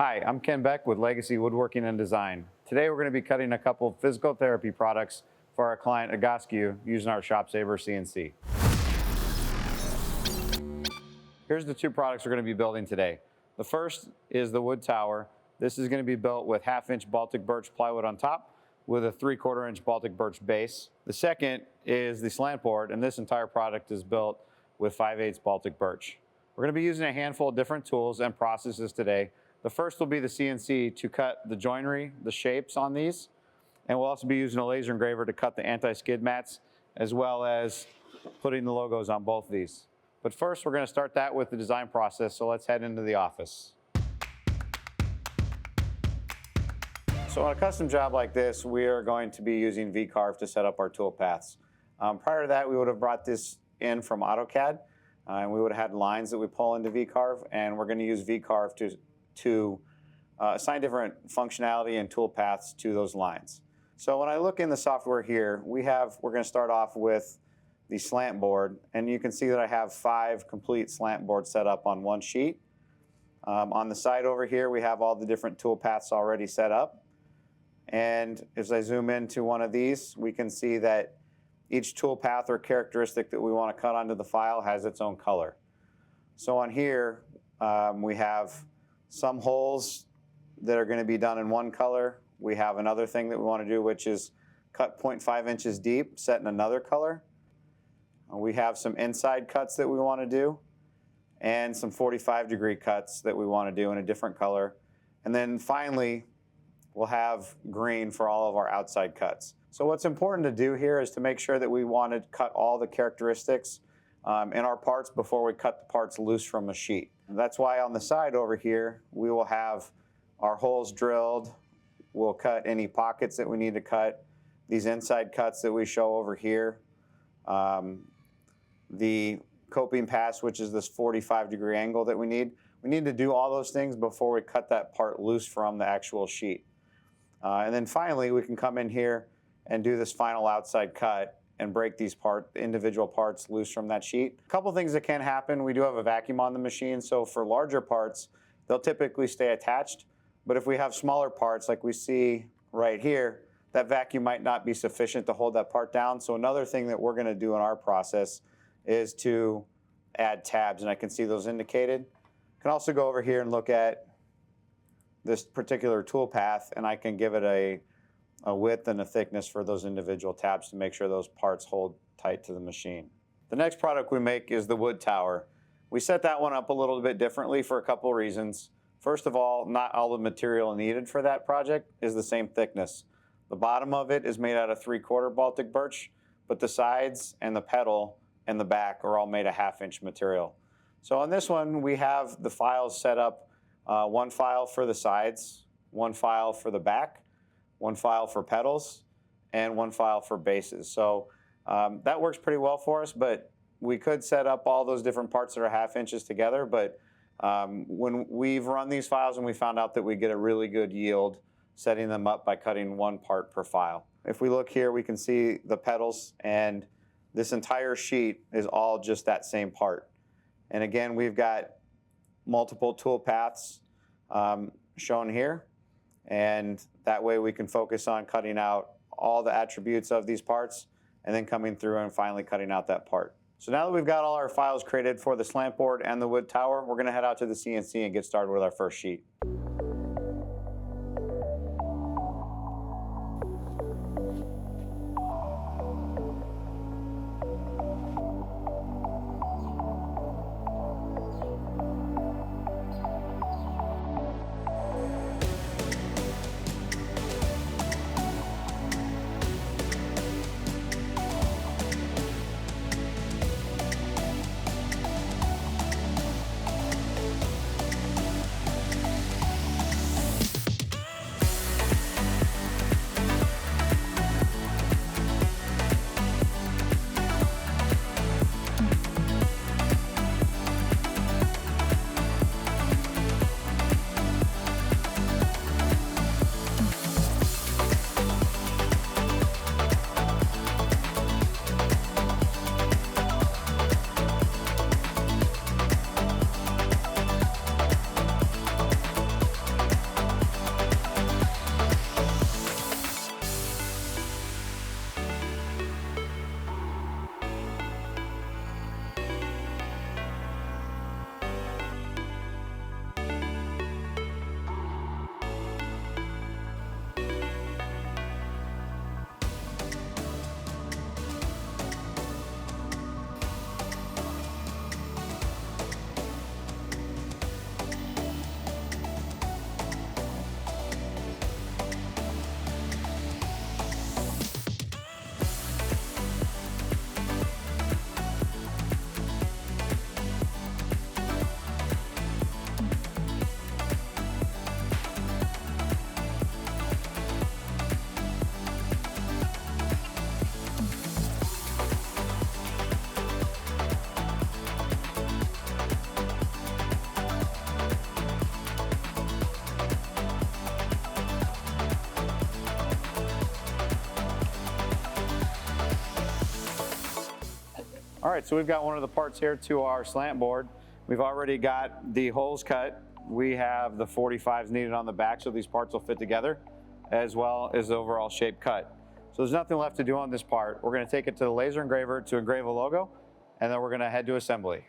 Hi, I'm Ken Beck with Legacy Woodworking and Design. Today we're going to be cutting a couple of physical therapy products for our client Agoscu using our ShopSabre CNC. Here's the two products we're going to be building today. The first is the wood tower. This is going to be built with 1/2-inch Baltic birch plywood on top with a 3/4 inch Baltic birch base. The second is the slant board, and this entire product is built with 5/8 Baltic birch. We're going to be using a handful of different tools and processes today. The first will be the CNC to cut the joinery, the shapes on these, and we'll also be using a laser engraver to cut the anti-skid mats, as well as putting the logos on both of these. But first, we're going to start that with the design process, so let's head into the office. So on a custom job like this, we are going to be using V-carve to set up our tool paths. Prior to that, we would have brought this in from AutoCAD, and we would have had lines that we pull into V-carve, and we're going to use V-carve to assign different functionality and tool paths to those lines. So when I look in the software here, we're going to start off with the slant board, and you can see that I have 5 complete slant boards set up on one sheet. On the side over here, we have all the different tool paths already set up. And as I zoom into one of these, we can see that each tool path or characteristic that we want to cut onto the file has its own color. So on here, we have some holes that are going to be done in one color. We have another thing that we want to do, which is cut 0.5 inches deep, set in another color. We have some inside cuts that we want to do, and some 45-degree cuts that we want to do in a different color. And then finally, we'll have green for all of our outside cuts. So what's important to do here is to make sure that we want to cut all the characteristics in our parts before we cut the parts loose from a sheet. And that's why on the side over here, we will have our holes drilled. We'll cut any pockets that we need to cut, these inside cuts that we show over here, the coping pass, which is this 45-degree angle that we need. We need to do all those things before we cut that part loose from the actual sheet. And then finally, we can come in here and do this final outside cut and break these individual parts loose from that sheet. A couple things that can happen. We do have a vacuum on the machine, so for larger parts, they'll typically stay attached. But if we have smaller parts, like we see right here, that vacuum might not be sufficient to hold that part down. So another thing that we're going to do in our process is to add tabs, and I can see those indicated. I can also go over here and look at this particular tool path, and I can give it a width and a thickness for those individual tabs to make sure those parts hold tight to the machine. The next product we make is the wood tower. We set that one up a little bit differently for a couple of reasons. First of all, not all the material needed for that project is the same thickness. The bottom of it is made out of 3/4 Baltic birch, but the sides and the pedal and the back are all made of 1/2-inch material. So on this one, we have the files set up, one file for the sides, one file for the back, one file for pedals, and one file for bases. So that works pretty well for us, but we could set up all those different parts that are 1/2 inches together, but when we've run these files and we found out that we get a really good yield setting them up by cutting one part per file. If we look here, we can see the pedals, and this entire sheet is all just that same part. And again, we've got multiple tool paths shown here, and that way we can focus on cutting out all the attributes of these parts and then coming through and finally cutting out that part. So now that we've got all our files created for the slant board and the wood tower, we're going to head out to the CNC and get started with our first sheet. All right, so we've got one of the parts here to our slant board. We've already got the holes cut. We have the 45s needed on the back, so these parts will fit together, as well as the overall shape cut. So there's nothing left to do on this part. We're gonna take it to the laser engraver to engrave a logo, and then we're gonna head to assembly.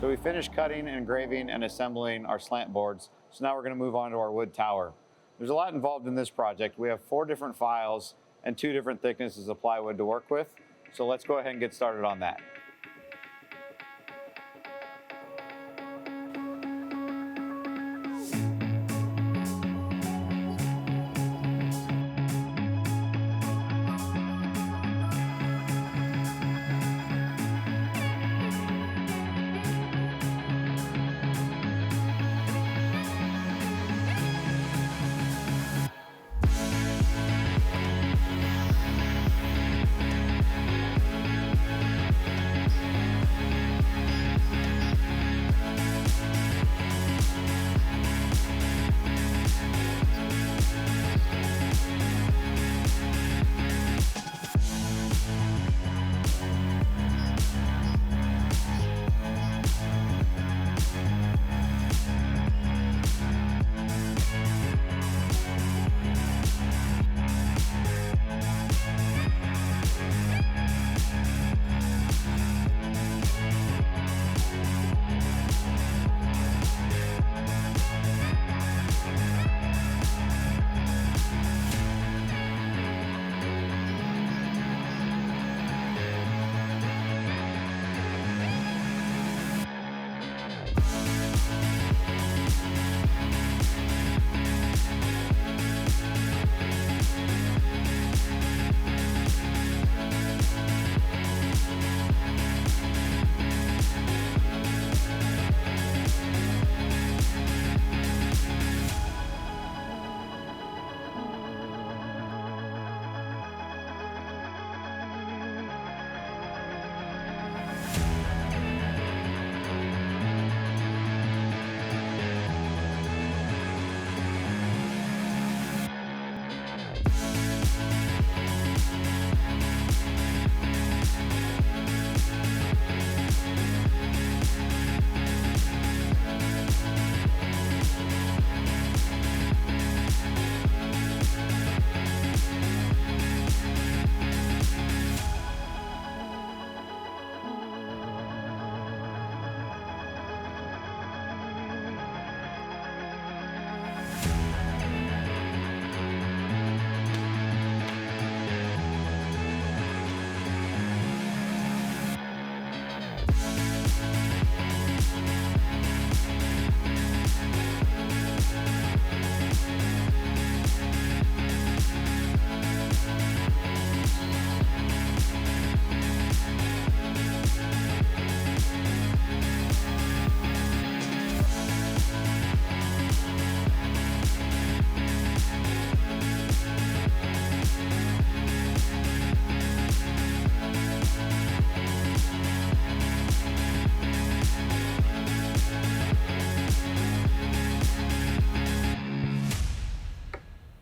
So we finished cutting and engraving and assembling our slant boards. So now we're going to move on to our wood tower. There's a lot involved in this project. We have 4 different files and 2 different thicknesses of plywood to work with. So let's go ahead and get started on that.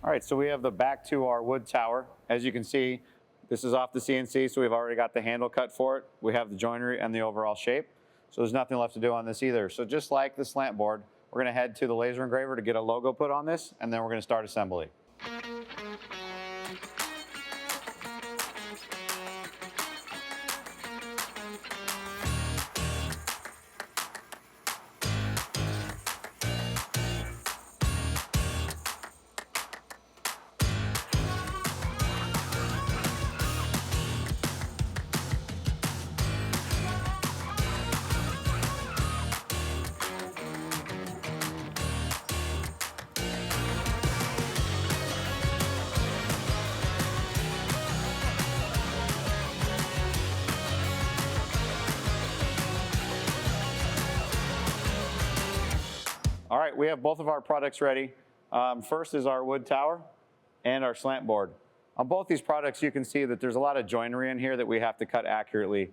All right, so we have the back to our wood tower. As you can see, this is off the CNC, so we've already got the handle cut for it. We have the joinery and the overall shape. So there's nothing left to do on this either. So just like the slant board, we're gonna head to the laser engraver to get a logo put on this, and then we're gonna start assembly. we have both of our products ready. First is our wood tower and our slant board. On both these products, you can see that there's a lot of joinery in here that we have to cut accurately.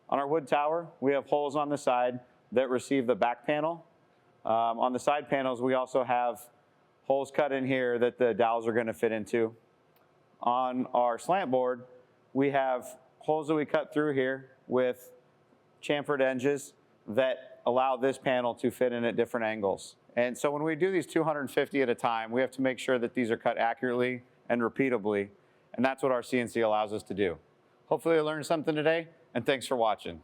On our wood tower, we have holes on the side that receive the back panel. On the side panels, we also have holes cut in here that the dowels are going to fit into. On our slant board, we have holes that we cut through here with chamfered edges that allow this panel to fit in at different angles. And so when we do these 250 at a time, we have to make sure that these are cut accurately and repeatably, and that's what our CNC allows us to do. Hopefully you learned something today, and thanks for watching.